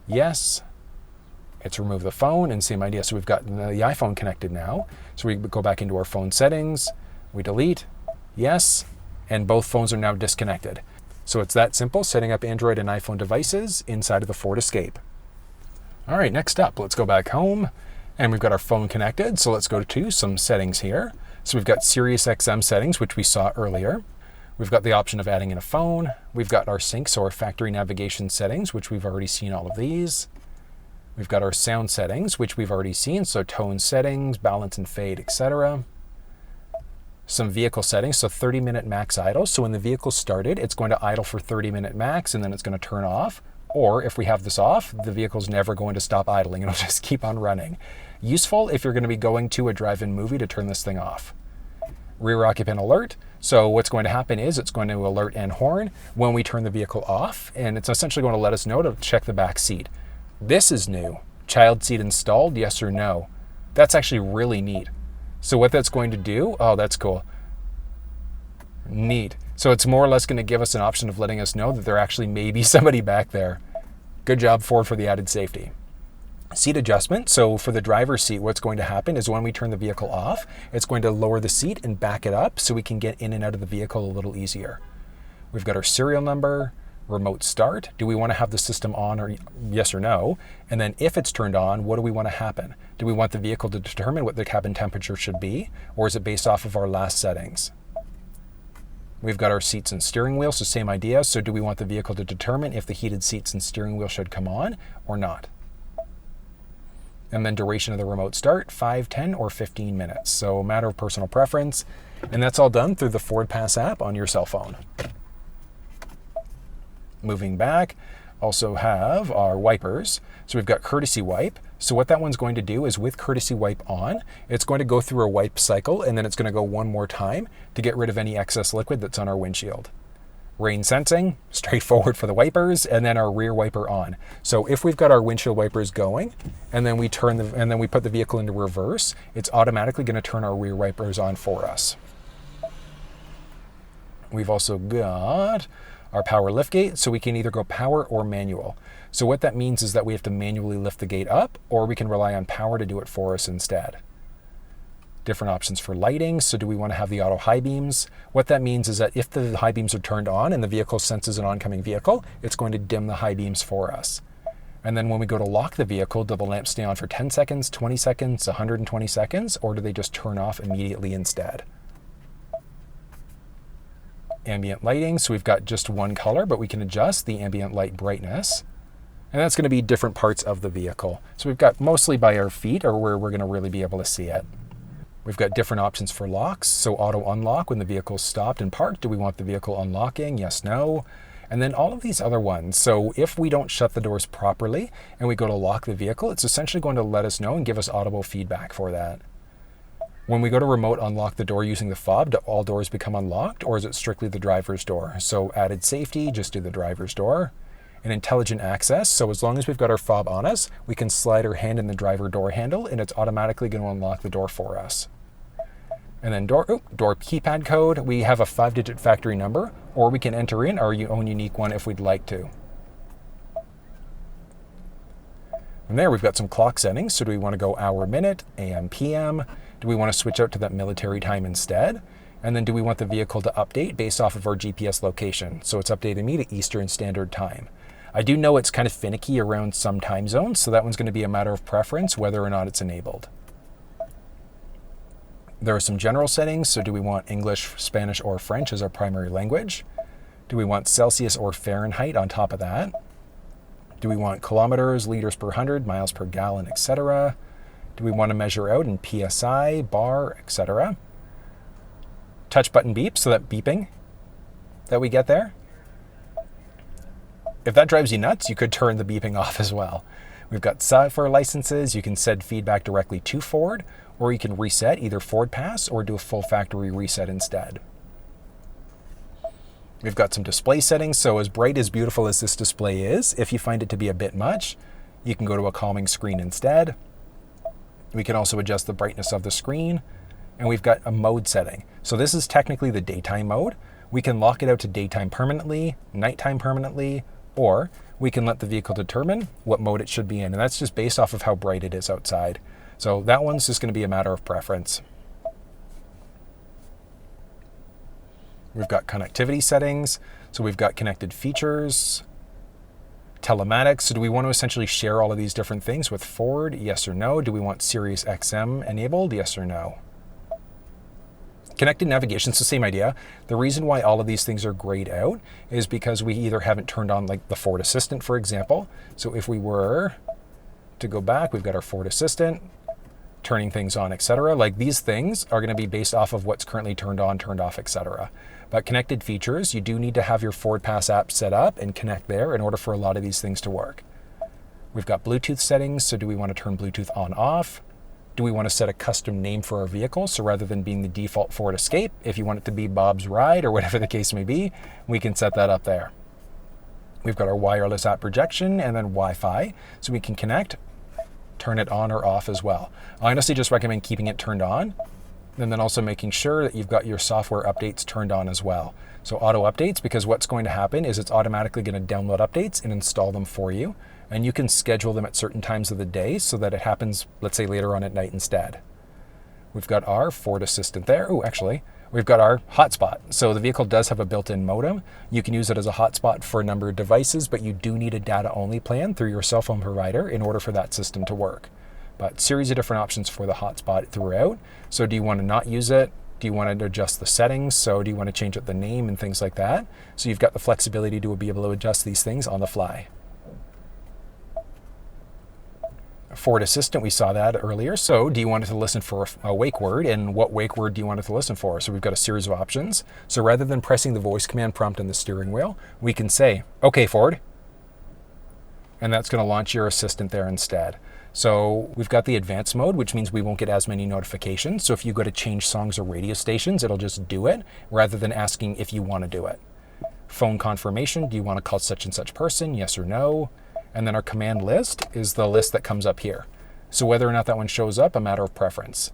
Yes. It's remove the phone, and same idea. So we've got the iPhone connected now. So we go back into our phone settings, we delete, yes, and both phones are now disconnected. So it's that simple, setting up Android and iPhone devices inside of the Ford Escape. All right, next up, let's go back home, and we've got our phone connected. So let's go to some settings here. So we've got SiriusXM settings, which we saw earlier. We've got the option of adding in a phone. We've got our sync, so our factory navigation settings, which we've already seen all of these. We've got our sound settings, which we've already seen, so tone settings, balance and fade, etc. Some vehicle settings, so 30-minute max idle. So when the vehicle's started, it's going to idle for 30-minute max, and then it's going to turn off. Or if we have this off, the vehicle's never going to stop idling. It'll just keep on running. Useful if you're going to be going to a drive-in movie to turn this thing off. Rear occupant alert. So what's going to happen is it's going to alert and horn when we turn the vehicle off, and it's essentially going to let us know to check the back seat. This is new. Child seat installed, yes or no? That's actually really neat. So what that's going to do, oh, that's cool. Neat. So it's more or less going to give us an option of letting us know that there actually may be somebody back there. Good job, Ford, for the added safety. Seat adjustment. So for the driver's seat, what's going to happen is when we turn the vehicle off, it's going to lower the seat and back it up so we can get in and out of the vehicle a little easier. We've got our serial number, remote start. Do we want to have the system on, or yes or no? And then if it's turned on, what do we want to happen? Do we want the vehicle to determine what the cabin temperature should be, or is it based off of our last settings? We've got our seats and steering wheel, so same idea. So do we want the vehicle to determine if the heated seats and steering wheel should come on or not? And then duration of the remote start, 5, 10, or 15 minutes. So a matter of personal preference. And that's all done through the Ford Pass app on your cell phone. Moving back, also have our wipers. So we've got courtesy wipe. So what that one's going to do is with courtesy wipe on, it's going to go through a wipe cycle, and then it's going to go one more time to get rid of any excess liquid that's on our windshield. Rain sensing, straightforward for the wipers, and then our rear wiper on. So if we've got our windshield wipers going, and then we put the vehicle into reverse, it's automatically going to turn our rear wipers on for us. We've also got our power liftgate, so we can either go power or manual. So what that means is that we have to manually lift the gate up, or we can rely on power to do it for us instead. Different options for lighting. So do we want to have the auto high beams? What that means is that if the high beams are turned on and the vehicle senses an oncoming vehicle, it's going to dim the high beams for us. And then when we go to lock the vehicle, do the lamps stay on for 10 seconds, 20 seconds, 120 seconds, or do they just turn off immediately instead? Ambient lighting, so we've got just one color, but we can adjust the ambient light brightness. And that's going to be different parts of the vehicle. So we've got mostly by our feet, or where we're going to really be able to see it. We've got different options for locks. So auto unlock when the vehicle's stopped and parked. Do we want the vehicle unlocking? Yes, no. And then all of these other ones. So if we don't shut the doors properly and we go to lock the vehicle, it's essentially going to let us know and give us audible feedback for that. When we go to remote unlock the door using the fob, do all doors become unlocked, or is it strictly the driver's door? So added safety, just do the driver's door. And intelligent access, so as long as we've got our fob on us, we can slide our hand in the driver door handle and it's automatically going to unlock the door for us. And then door keypad code, we have a 5-digit factory number, or we can enter in our own unique one if we'd like to. And there we've got some clock settings. So do we want to go hour, minute, AM, PM? Do we want to switch out to that military time instead? And then do we want the vehicle to update based off of our GPS location? So it's updating me to Eastern Standard Time. I do know it's kind of finicky around some time zones, so that one's going to be a matter of preference whether or not it's enabled. There are some general settings. So do we want English, Spanish, or French as our primary language? Do we want Celsius or Fahrenheit on top of that? Do we want kilometers, liters per 100, miles per gallon, etc.? Do we want to measure out in PSI, bar, etc.? Touch button beep, so that beeping that we get there. If that drives you nuts, you could turn the beeping off as well. We've got software licenses. You can send feedback directly to Ford, or you can reset either Ford Pass or do a full factory reset instead. We've got some display settings. So as bright, as beautiful as this display is, if you find it to be a bit much, you can go to a calming screen instead. We can also adjust the brightness of the screen. And we've got a mode setting. So this is technically the daytime mode. We can lock it out to daytime permanently, nighttime permanently, or we can let the vehicle determine what mode it should be in. And that's just based off of how bright it is outside. So that one's just going to be a matter of preference. We've got connectivity settings. So we've got connected features, telematics. So do we want to essentially share all of these different things with Ford? Yes or no? Do we want SiriusXM enabled? Yes or no? Connected navigation, so same idea. The reason why all of these things are grayed out is because we either haven't turned on like the Ford Assistant, for example. So if we were to go back, we've got our Ford Assistant, turning things on, etc. Like these things are going to be based off of what's currently turned on, turned off, etc. But connected features, you do need to have your Ford Pass app set up and connect there in order for a lot of these things to work. We've got Bluetooth settings. So do we want to turn Bluetooth on, off? Do we want to set a custom name for our vehicle? So rather than being the default Ford Escape, if you want it to be Bob's Ride or whatever the case may be, we can set that up there. We've got our wireless app projection and then Wi-Fi, so we can connect, turn it on or off as well. I honestly just recommend keeping it turned on, and then also making sure that you've got your software updates turned on as well. So auto updates, because what's going to happen is it's automatically going to download updates and install them for you. And you can schedule them at certain times of the day so that it happens, let's say, later on at night instead. We've got our Ford Assistant there. Oh, actually, we've got our hotspot. So the vehicle does have a built-in modem. You can use it as a hotspot for a number of devices, but you do need a data-only plan through your cell phone provider in order for that system to work. But series of different options for the hotspot throughout. So do you want to not use it? Do you want to adjust the settings? So do you want to change up the name and things like that? So you've got the flexibility to be able to adjust these things on the fly. Ford Assistant, we saw that earlier. So do you want it to listen for a wake word, and what wake word do you want it to listen for? So we've got a series of options. So rather than pressing the voice command prompt on the steering wheel, we can say, okay, Ford. And that's going to launch your assistant there instead. So we've got the advanced mode, which means we won't get as many notifications. So if you go to change songs or radio stations, it'll just do it rather than asking if you want to do it. Phone confirmation, do you want to call such and such person? Yes or no? And then our command list is the list that comes up here. So whether or not that one shows up, a matter of preference.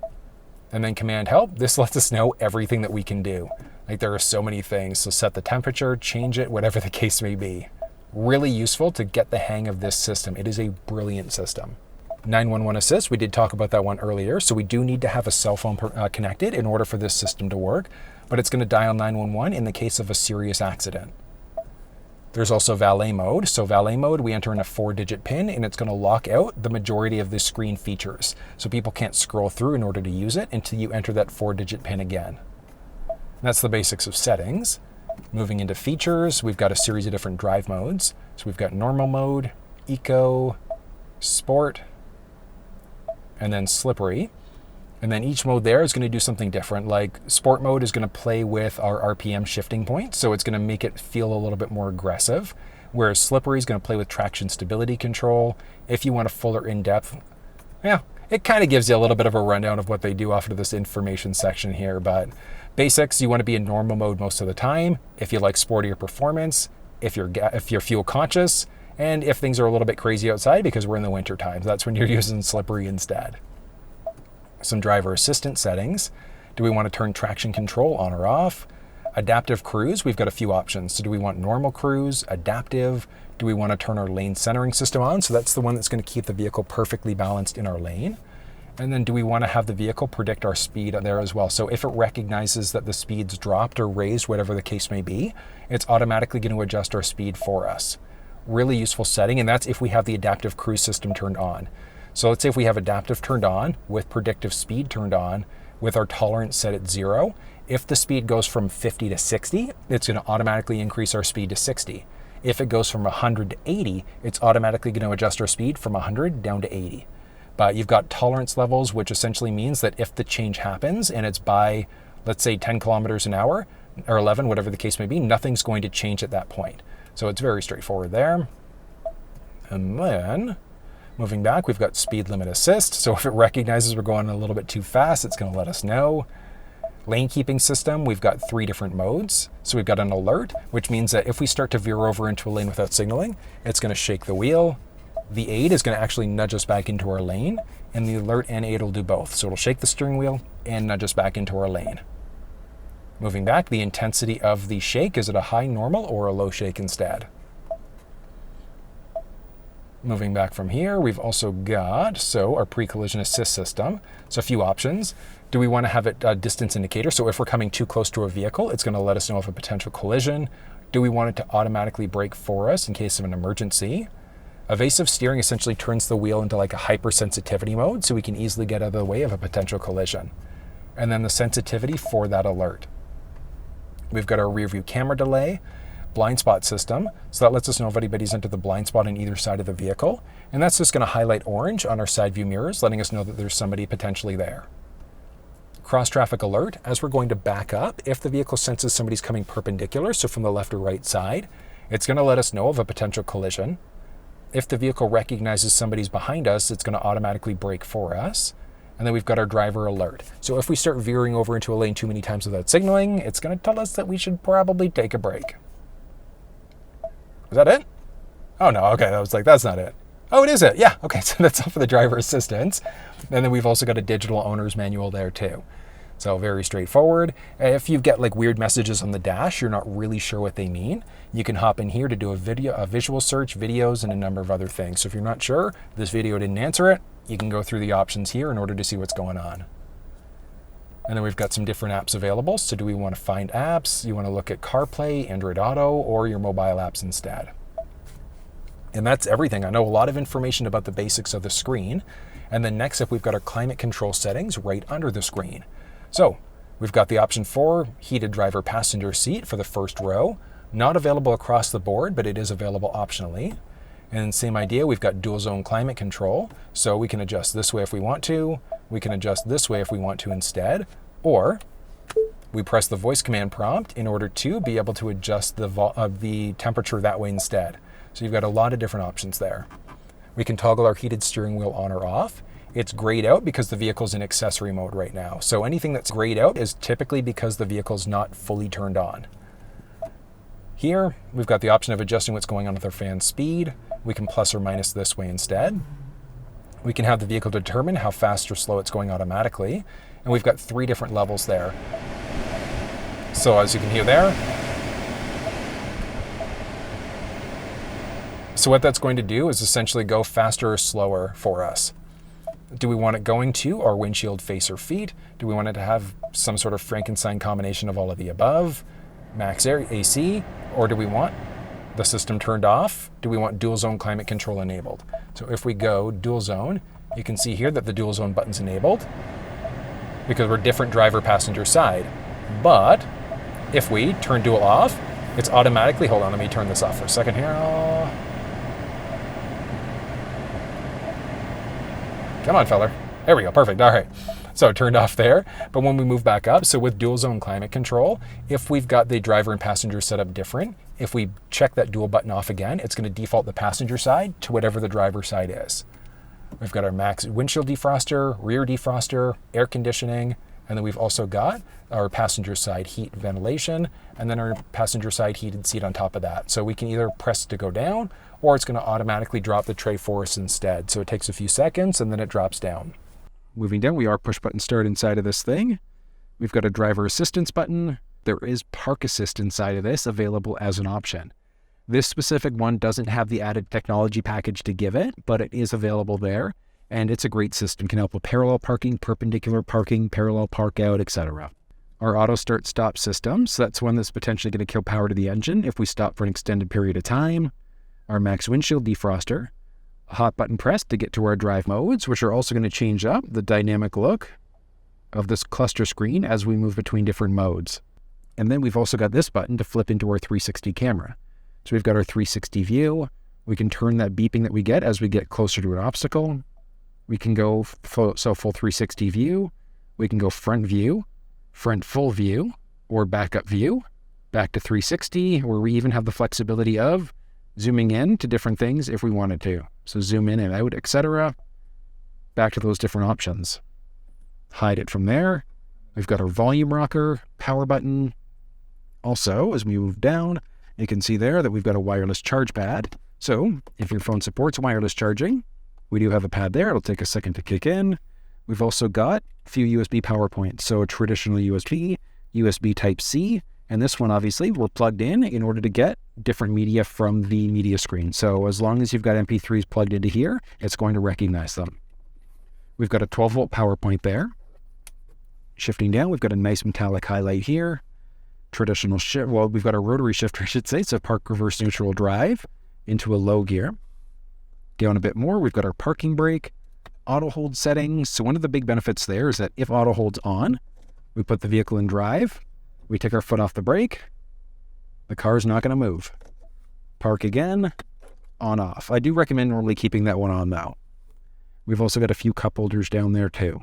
And then command help, this lets us know everything that we can do. Like there are so many things. So set the temperature, change it, whatever the case may be. Really useful to get the hang of this system. It is a brilliant system. 911 Assist, we did talk about that one earlier. So we do need to have a cell phone connected in order for this system to work, but it's going to dial 911 in the case of a serious accident. There's also valet mode. So valet mode, we enter in a 4-digit PIN and it's going to lock out the majority of the screen features. So people can't scroll through in order to use it until you enter that 4-digit PIN again. And that's the basics of settings. Moving into features, we've got a series of different drive modes. So we've got normal mode, eco, sport, and then slippery. And then each mode there is going to do something different. Like sport mode is going to play with our RPM shifting point. So it's going to make it feel a little bit more aggressive. Whereas slippery is going to play with traction stability control. If you want a fuller in-depth, yeah, it kind of gives you a little bit of a rundown of what they do off of this information section here. But basics, you want to be in normal mode most of the time. If you like sportier performance, if you're fuel conscious, and if things are a little bit crazy outside because we're in the winter time, that's when you're using slippery instead. Some driver assistant settings. Do we want to turn traction control on or off? Adaptive cruise, we've got a few options. So do we want normal cruise, adaptive? Do we want to turn our lane centering system on? So that's the one that's going to keep the vehicle perfectly balanced in our lane. And then do we want to have the vehicle predict our speed there as well? So if it recognizes that the speed's dropped or raised, whatever the case may be, it's automatically going to adjust our speed for us. Really useful setting, and that's if we have the adaptive cruise system turned on. So let's say if we have adaptive turned on with predictive speed turned on with our tolerance set at 0, if the speed goes from 50 to 60, it's going to automatically increase our speed to 60. If it goes from 100 to 80, it's automatically going to adjust our speed from 100 down to 80. But you've got tolerance levels, which essentially means that if the change happens and it's by, let's say 10 kilometers an hour or 11, whatever the case may be, nothing's going to change at that point. So it's very straightforward there. And then moving back, we've got speed limit assist. So if it recognizes we're going a little bit too fast, it's going to let us know. Lane keeping system, we've got 3 different modes. So we've got an alert, which means that if we start to veer over into a lane without signaling, it's going to shake the wheel. The aid is going to actually nudge us back into our lane, and the alert and aid will do both. So it'll shake the steering wheel and nudge us back into our lane. Moving back, the intensity of the shake, is it a high normal or a low shake instead? Moving back from here, we've also got, our pre-collision assist system. So a few options. Do we want to have it a distance indicator? So if we're coming too close to a vehicle, it's going to let us know of a potential collision. Do we want it to automatically brake for us in case of an emergency? Evasive steering essentially turns the wheel into like a hypersensitivity mode, so we can easily get out of the way of a potential collision. And then the sensitivity for that alert. We've got our rear view camera delay, blind spot system, so that lets us know if anybody's into the blind spot on either side of the vehicle. And that's just going to highlight orange on our side view mirrors, letting us know that there's somebody potentially there. Cross traffic alert, as we're going to back up, if the vehicle senses somebody's coming perpendicular, so from the left or right side, it's going to let us know of a potential collision. If the vehicle recognizes somebody's behind us, it's going to automatically brake for us. And then we've got our driver alert. So if we start veering over into a lane too many times without signaling, it's going to tell us that we should probably take a break. Is that it? Oh no, okay, I was like, that's not it. Oh, it is it, yeah, okay, so that's all for the driver assistance. And then we've also got a digital owner's manual there too. So very straightforward. If you get like weird messages on the dash, you're not really sure what they mean, you can hop in here to do a visual search, videos, and a number of other things. So if you're not sure, this video didn't answer it, you can go through the options here in order to see what's going on. And then we've got some different apps available. So do we want to find apps? You want to look at CarPlay, Android Auto, or your mobile apps instead. And that's everything. I know a lot of information about the basics of the screen. And then next up, we've got our climate control settings right under the screen. So we've got the option for heated driver passenger seat for the first row. Not available across the board, but it is available optionally. And same idea, we've got dual zone climate control. So we can adjust this way if we want to. We can adjust this way if we want to instead. Or we press the voice command prompt in order to be able to adjust the temperature that way instead. So you've got a lot of different options there. We can toggle our heated steering wheel on or off. It's grayed out because the vehicle's in accessory mode right now. So anything that's grayed out is typically because the vehicle's not fully turned on. Here, we've got the option of adjusting what's going on with our fan speed. We can plus or minus this way instead. We can have the vehicle determine how fast or slow it's going automatically. And we've got 3 different levels there. So as you can hear there, so what that's going to do is essentially go faster or slower for us. Do we want it going to our windshield, face, or feet? Do we want it to have some sort of Frankenstein combination of all of the above? Max air, AC? Or do we want the system turned off? Do we want dual zone climate control enabled? So if we go dual zone, you can see here that the dual zone button's enabled because we're different driver passenger side. But if we turn dual off, it's automatically, hold on, let me turn this off for a second here. Come on, feller. There we go, perfect, all right. So it turned off there, but when we move back up, so with dual zone climate control, if we've got the driver and passenger set up different, if we check that dual button off again, it's gonna default the passenger side to whatever the driver side is. We've got our max windshield defroster, rear defroster, air conditioning, and then we've also got our passenger side heat ventilation, and then our passenger side heated seat on top of that. So we can either press to go down, or it's gonna automatically drop the tray for us instead. So it takes a few seconds and then it drops down. Moving down, we are push button start inside of this thing. We've got a driver assistance button. There is park assist inside of this available as an option. This specific one doesn't have the added technology package to give it, but it is available there. And it's a great system. Can help with parallel parking, perpendicular parking, parallel park out, etc. Our auto start stop system, so that's one that's potentially going to kill power to the engine if we stop for an extended period of time. Our max windshield defroster, a hot button press to get to our drive modes, which are also going to change up the dynamic look of this cluster screen as we move between different modes. And then we've also got this button to flip into our 360 camera. So we've got our 360 view. We can turn that beeping that we get as we get closer to an obstacle. We can go full 360 view. We can go front view, front full view, or backup view, back to 360, where we even have the flexibility of zooming in to different things if we wanted to. So zoom in and out, etc. Back to those different options. Hide it from there. We've got our volume rocker, power button. Also, as we move down, you can see there that we've got a wireless charge pad. So if your phone supports wireless charging, we do have a pad there. It'll take a second to kick in. We've also got a few USB power points. So a traditional USB, USB Type-C, and this one obviously we're plugged in order to get different media from the media screen. So as long as you've got MP3s plugged into here, it's going to recognize them. We've got a 12-volt power point there. Shifting down, we've got a nice metallic highlight here. Traditional shift, well, we've got a rotary shifter, I should say. So park, reverse, neutral, drive into a low gear. Down a bit more, we've got our parking brake, auto hold settings. So one of the big benefits there is that if auto hold's on, we put the vehicle in drive, we take our foot off the brake, the car's not going to move. Park again, on off. I do recommend normally keeping that one on though. We've also got a few cup holders down there too.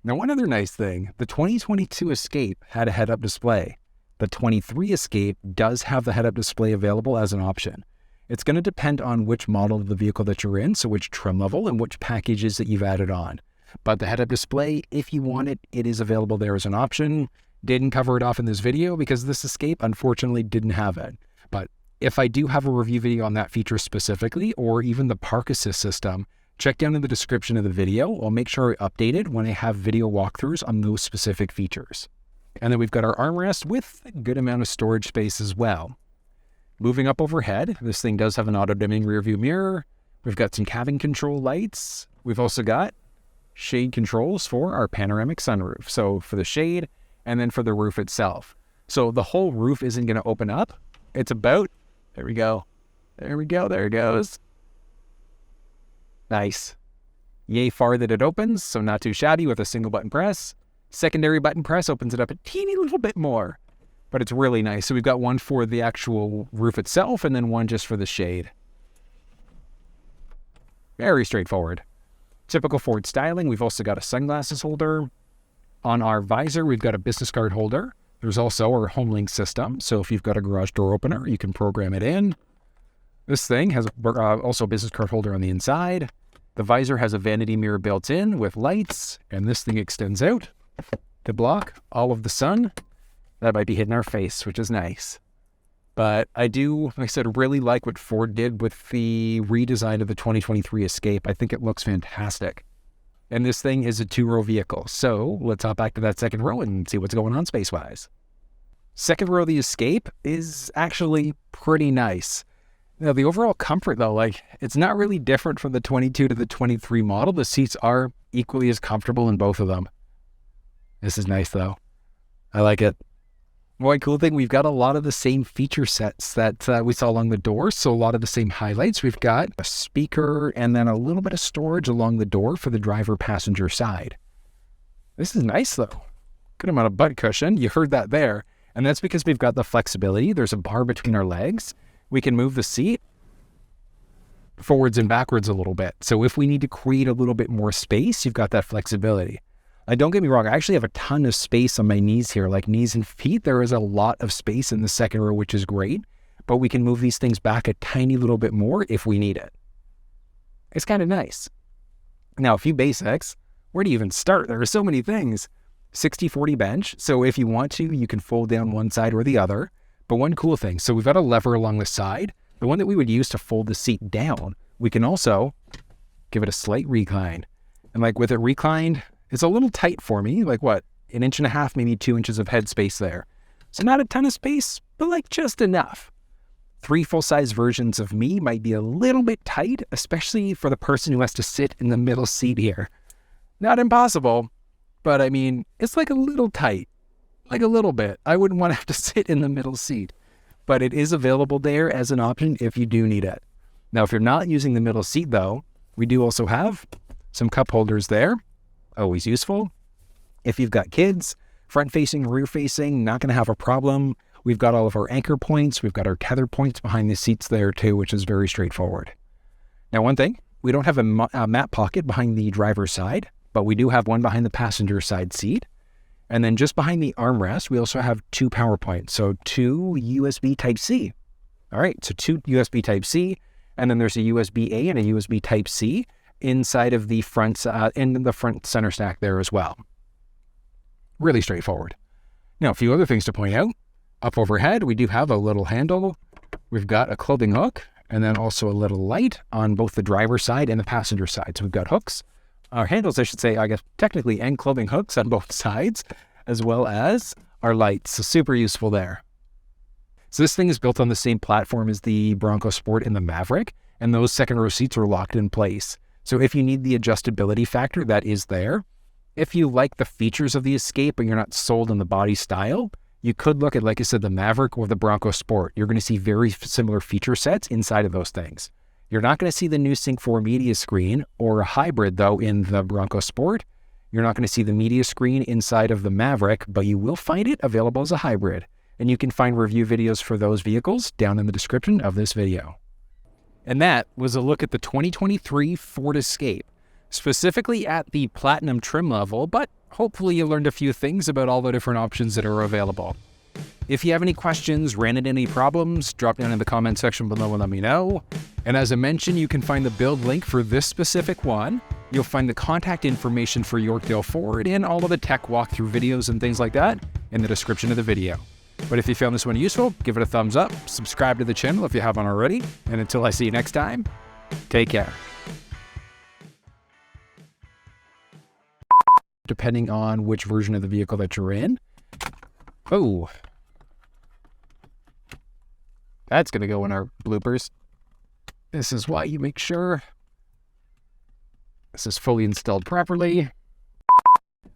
Now, one other nice thing, the 2022 Escape had a head-up display. The 23 Escape does have the head-up display available as an option. It's going to depend on which model of the vehicle that you're in, so which trim level and which packages that you've added on. But the head-up display, if you want it, it is available there as an option. Didn't cover it off in this video because this Escape unfortunately didn't have it. But if I do have a review video on that feature specifically, or even the park assist system, check down in the description of the video. I'll make sure I update it when I have video walkthroughs on those specific features. And then we've got our armrest with a good amount of storage space as well. Moving up overhead, this thing does have an auto-dimming rear view mirror. We've got some cabin control lights. We've also got shade controls for our panoramic sunroof. So for the shade and then for the roof itself. So the whole roof isn't going to open up. It's about, there we go. There we go. There it goes. Nice. Yay far that it opens, so not too shabby with a single button press. Secondary button press opens it up a teeny little bit more, but it's really nice. So we've got one for the actual roof itself and then one just for the shade. Very straightforward. Typical Ford styling. We've also got a sunglasses holder. On our visor, we've got a business card holder. There's also our HomeLink system. So if you've got a garage door opener, you can program it in. This thing has also a business card holder on the inside. The visor has a vanity mirror built in with lights, and this thing extends out to block all of the sun that might be hitting our face, which is nice. But I do, like I said, really like what Ford did with the redesign of the 2023 Escape. I think it looks fantastic. And this thing is a two-row vehicle. So let's hop back to that second row and see what's going on space-wise. Second row of the Escape is actually pretty nice. Now, the overall comfort, though, it's not really different from the 22 to the 23 model. The seats are equally as comfortable in both of them. This is nice, though. I like it. One cool thing, we've got a lot of the same feature sets that we saw along the door. So a lot of the same highlights. We've got a speaker and then a little bit of storage along the door for the driver-passenger side. This is nice, though. Good amount of butt cushion. You heard that there. And that's because we've got the flexibility. There's a bar between our legs. We can move the seat forwards and backwards a little bit. So if we need to create a little bit more space, you've got that flexibility. Don't get me wrong, I actually have a ton of space on my knees here, like knees and feet. There is a lot of space in the second row, which is great, but we can move these things back a tiny little bit more if we need it. It's kind of nice. Now, a few basics. Where do you even start? There are so many things. 60-40 bench, so if you want to, you can fold down one side or the other. But one cool thing, so we've got a lever along the side, the one that we would use to fold the seat down. We can also give it a slight recline. And with it reclined, it's a little tight for me, an inch and a half, maybe 2 inches of headspace there. So not a ton of space, but just enough. 3 full-size versions of me might be a little bit tight, especially for the person who has to sit in the middle seat here. Not impossible, but I mean, it's like a little tight, like a little bit. I wouldn't want to have to sit in the middle seat, but it is available there as an option if you do need it. Now, if you're not using the middle seat though, we do also have some cup holders there, always useful. If you've got kids, front-facing, rear-facing, not going to have a problem. We've got all of our anchor points. We've got our tether points behind the seats there too, which is very straightforward. Now, one thing, we don't have a map pocket behind the driver's side, but we do have one behind the passenger side seat. And then just behind the armrest, we also have 2 power points. So 2 USB Type-C. All right, so 2 USB Type-C, and then there's a USB-A and a USB Type-C inside of the front, in the front center stack there as well. Really straightforward. Now, a few other things to point out. Up overhead, we do have a little handle. We've got a clothing hook, and then also a little light on both the driver's side and the passenger side. So we've got hooks, handles, I should say, I guess technically, and clothing hooks on both sides, as well as our lights. So super useful there. So this thing is built on the same platform as the Bronco Sport and the Maverick, and those second row seats are locked in place. So if you need the adjustability factor, that is there. If you like the features of the Escape, but you're not sold on the body style, you could look at, like I said, the Maverick or the Bronco Sport. You're going to see very similar feature sets inside of those things. You're not going to see the new Sync4 media screen or a hybrid, though, in the Bronco Sport. You're not going to see the media screen inside of the Maverick, but you will find it available as a hybrid. And you can find review videos for those vehicles down in the description of this video. And that was a look at the 2023 Ford Escape, specifically at the Platinum trim level, but hopefully you learned a few things about all the different options that are available. If you have any questions, ran into any problems, drop down in the comment section below and let me know. And as I mentioned, you can find the build link for this specific one. You'll find the contact information for Yorkdale Ford and all of the tech walkthrough videos and things like that in the description of the video. But if you found this one useful, give it a thumbs up, subscribe to the channel if you haven't already, and until I see you next time, take care. Depending on which version of the vehicle that you're in. Oh. That's going to go in our bloopers. This is why you make sure this is fully installed properly.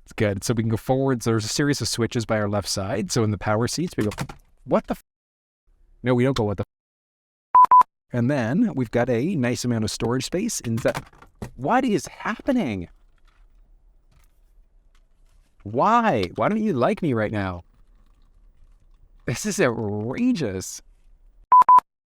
It's good. So we can go forward. So there's a series of switches by our left side. So in the power seats, we go, what the f? No, we don't go, what the f? And then we've got a nice amount of storage space inside. What is happening? Why? Why don't you like me right now? This is outrageous.